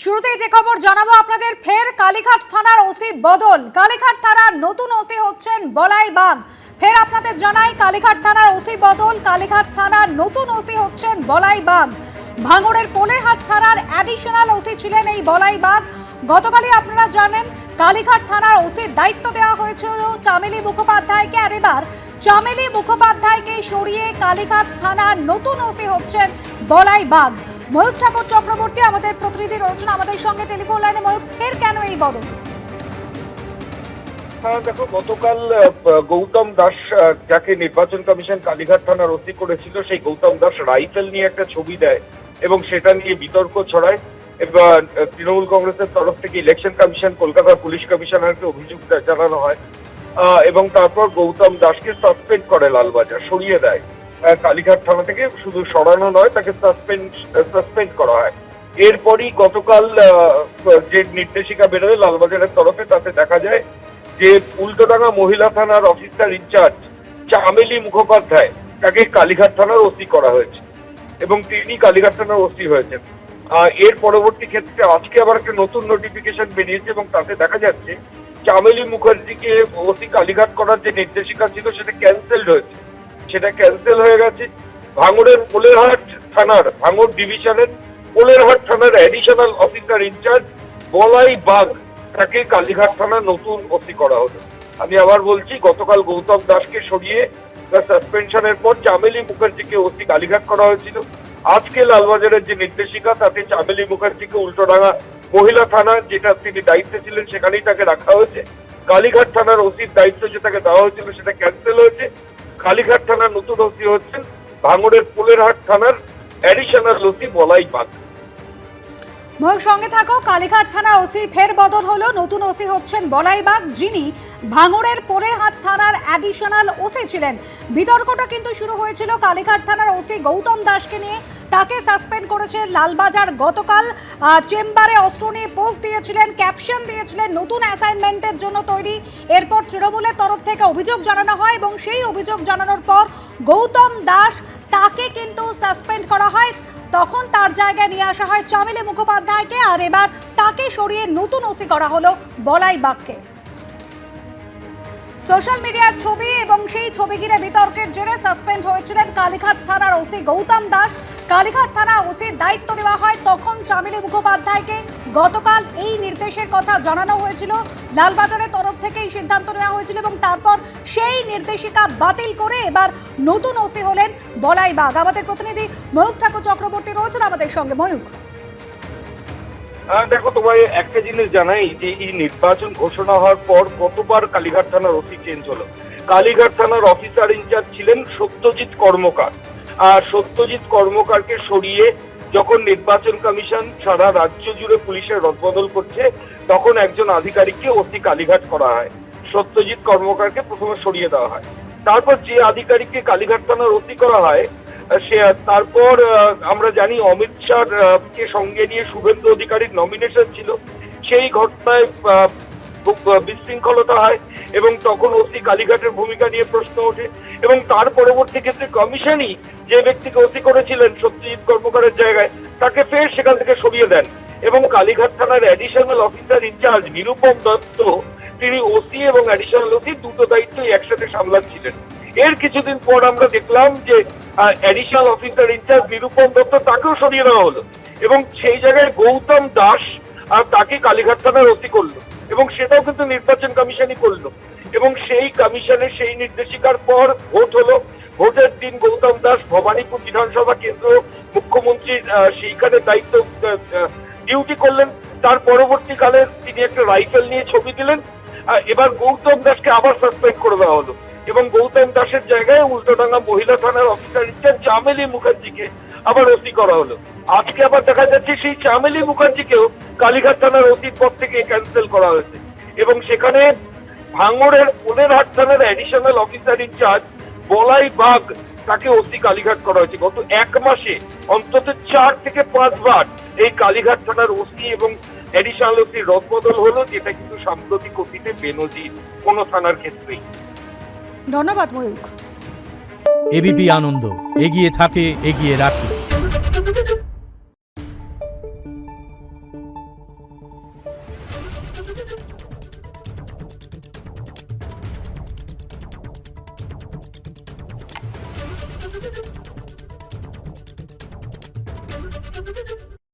শুরুতেই যে খবর জানাবো আপনাদের, ফের কালীঘাট থানার ওসি বদল। কালীঘাট থানার নতুন ওসি হচ্ছেন বলাই বাগ। ফের আপনাদের জানাই, কালীঘাট থানার ওসি বদল। কালীঘাট থানার নতুন ওসি হচ্ছেন বলাই বাগ। ভাঙড়ের কোলেরহাট থানার অ্যাডিশনাল ওসি ছিলেন এই বলাই বাগ। গতকালই আপনারা জানেন কালীঘাট থানার ওসির দায়িত্ব দেওয়া হয়েছিল চামেলি মুখোপাধ্যায়কে, আর এবার চামেলি মুখোপাধ্যায়কে সরিয়ে কালীঘাট থানার নতুন ওসি হচ্ছেন বলাই বাগ। ময়ূক ঠাকুর চক্রবর্তী আমাদের প্রতিনিধি রয়েছেন আমাদের সঙ্গে টেলিফোন লাইনে। ময়ূক, ফের কেন এই বদল? দেখো, গতকাল গৌতম দাস, যাকে নির্বাচন কমিশন কালীঘাট থানার ওসি করেছিল, সেই গৌতম দাস রাইফেল নিয়ে একটা ছবি দেয় এবং সেটা নিয়ে বিতর্ক ছড়ায়। এবার তৃণমূল কংগ্রেসের তরফ থেকে ইলেকশন কমিশন, কলকাতা পুলিশ কমিশনারকে অভিযোগ জানানো হয় এবং তারপর গৌতম দাসকে সাসপেন্ড করে লালবাজার, সরিয়ে দেয় কালীঘাট থানা থেকে। শুধু সরানো নয়, তাকে সাসপেন্ড করা হয়। এরপরই গতকাল যে নির্দেশিকা বেরোয় লালবাজারের তরফে, তাতে দেখা যায় যে উল্টোডাঙ্গা মহিলা থানার অফিসার ইনচার্জ চামেলি মুখোপাধ্যায়, তাকে কালীঘাট থানার ওসি করা হয়েছে এবং তিনি কালীঘাট থানার ওসি হয়েছেন। এর পরবর্তী ক্ষেত্রে আজকে আবার একটা নতুন নোটিফিকেশন বেরিয়েছে এবং তাতে দেখা যাচ্ছে চামেলি মুখার্জিকে ওসি কালীঘাট করার যে নির্দেশিকা ছিল সেটা ক্যান্সেলড হয়েছে। সেটা ক্যান্সেল হয়ে গেছে। ভাঙড়ের কোলেরহাট থানার, ভাঙড় ডিভিশনের কোলেরহাট থানার অ্যাডিশনাল অফিসার ইনচার্জ বলাই বাগ, তাকে কালীঘাট থানার নতুন ওসি করা হলো। আমি আবার বলছি, গতকাল গৌতম দাসকে সরিয়ে সাসপেনশনের পর চামেলি মুখার্জিকে ওসি কালীঘাট করা হয়েছিল। আজকে লালবাজারের যে নির্দেশিকা, তাতে চামেলি মুখার্জিকে উল্টোডাঙ্গা মহিলা থানা, যেটা তিনি দায়িত্বে ছিলেন, সেখানেই তাকে রাখা হয়েছে। কালীঘাট থানার ওসির দায়িত্ব যে তাকে দেওয়া হয়েছিল সেটা ক্যান্সেল হয়েছে। কালীঘাট থানার নতুন ওসি হচ্ছেন ভাঙড়ের কোলেরহাট থানার অ্যাডিশনাল ওসি বলাই বাগ। ময়ূক, সঙ্গে থাকো। কালীঘাট থানা ওসি ফের বদল হলো, নতুন ওসি হচ্ছেন বলাই বাগ, যিনি ভাঙড়ের কোলেরহাট থানার অ্যাডিশনাল ওসি ছিলেন। বিতর্কটা কিন্তু শুরু হয়েছিল কালীঘাট থানার ওসি গৌতম দাসকে নিয়ে। তাকে সাসপেন্ড করেছে লালবাজার। গতকাল চেম্বারে অস্ত্র নিয়ে পোস্ট দিয়েছিলেন, ক্যাপশন দিয়েছিলেন নতুন অ্যাসাইনমেন্টের জন্য তৈরি। এরপর তৃণমূলের তরফ থেকে অভিযোগ জানানো হয় এবং সেই অভিযোগ জানানোর পর গৌতম দাস, তাকে কিন্তু সাসপেন্ড করা হয়। তখন তার জায়গায় নিয়ে আসা হয় চামেলি মুখোপাধ্যায়কে, আর এবার তাকে সরিয়ে নতুন ওসি করা হলো বলাই বাগকে। সোশ্যাল মিডিয়ার ছবি এবং সেই ছবি ঘিরে বিতর্কের জেরে সাসপেন্ড হয়েছিলেন কালীঘাট থানার ওসি গৌতম দাস। কালীঘাট থানা ওসির দায়িত্ব দেওয়া হয় তখন চামেলি মুখোপাধ্যায়কে। গতকাল এই নির্দেশের কথা জানানো হয়েছিল, লালবাজারের তরফ থেকে এই সিদ্ধান্ত নেওয়া হয়েছিল এবং তারপর সেই নির্দেশিকা বাতিল করে এবার নতুন ওসি হলেন বলাই বাগ। আমাদের প্রতিনিধি ময়ূক ঠাকুর চক্রবর্তী রয়েছেন আমাদের সঙ্গে। ময়ূক, দেখো, তোমায় একটা জিনিস জানাই যে এই নির্বাচন ঘোষণা হওয়ার পর কতবার কালীঘাট থানার ওসি চেঞ্জ হলো। কালীঘাট থানার অফিসার ইনচার্জ ছিলেন সত্যজিৎ কর্মকার, আর সত্যজিৎ কর্মকারকে সরিয়ে যখন নির্বাচন কমিশন সারা রাজ্য জুড়ে পুলিশের রদবদল করছে, তখন একজন আধিকারিককে ওসি কালীঘাট করা হয়। সত্যজিৎ কর্মকারকে প্রথমে সরিয়ে দেওয়া হয়, তারপর যে আধিকারিককে কালীঘাট থানার ওসি করা হয় সে, তারপর আমরা জানি অমিত শাহ কে সঙ্গে নিয়ে শুভেন্দু অধিকারীর নমিনেশন ছিল। সেই ঘটনায় বিশৃঙ্খলতা হয় এবং তখন ওসি কালীঘাটের ভূমিকা নিয়ে প্রশ্ন ওঠে এবং তার পরবর্তী ক্ষেত্রে কমিশনই যে ব্যক্তিকে ওসি করেছিলেন সত্যজিৎ কর্মকারের জায়গায়, তাকে ফের সেখান থেকে সরিয়ে দেন এবং কালীঘাট থানার additional officer incharge Nirupam Dutta, তিনি ওসি এবং অ্যাডিশনাল ওসি দুটো দায়িত্বই একসাথে সামলাচ্ছিলেন। এর কিছুদিন পর আমরা দেখলাম যে additional officer incharge Nirupam Dutta, তাকেও সরিয়ে দেওয়া হলো এবং সেই জায়গায় গৌতম দাস তাকে কালীঘাট থানার ওসি করলো এবং সেটাও কিন্তু নির্বাচন কমিশনই করলো এবং সেই কমিশনের সেই নির্দেশিকার পর ভোট হলো। ভোটের দিন গৌতম দাস ভবানীপুর বিধানসভা কেন্দ্র মুখ্যমন্ত্রীর সেইখানে দায়িত্ব ডিউটি করলেন। তার পরবর্তীকালে তিনি একটা রাইফেল নিয়ে ছবি দিলেন। এবার গৌতম দাসকে আবার সাসপেন্ড করে দেওয়া হলো এবং গৌতম দাসের জায়গায় উল্টোডাঙ্গা মহিলা থানার অফিসার ইনচার্জ চামেলি মুখার্জিকে আবার ওসি করা হলো। আজকে আবার দেখা যাচ্ছে সেই চামেলি মুখার্জিকেও কালীঘাট থানার ওসির পদ থেকে ক্যান্সেল করা হয়েছে এবং সেখানে ভাঙড়ের কোলেরহাট থানার অ্যাডিশনাল অফিসার ইনচার্জ বলাই বাগ, তাকে ওসি কালীঘাট করা হয়েছে। গত এক মাসে অন্তত 4 থেকে 5 বার এই কালীঘাট থানার ওসি এবং অ্যাডিশনাল ওসির রদবদল হলো, যেটা কিন্তু সাম্প্রতিক অতীতে বেনজির কোনো থানার ক্ষেত্রেই। ধন্যবাদ ময়ূক। এবিপি আনন্দ, এগিয়ে থাকে, এগিয়ে রাখে।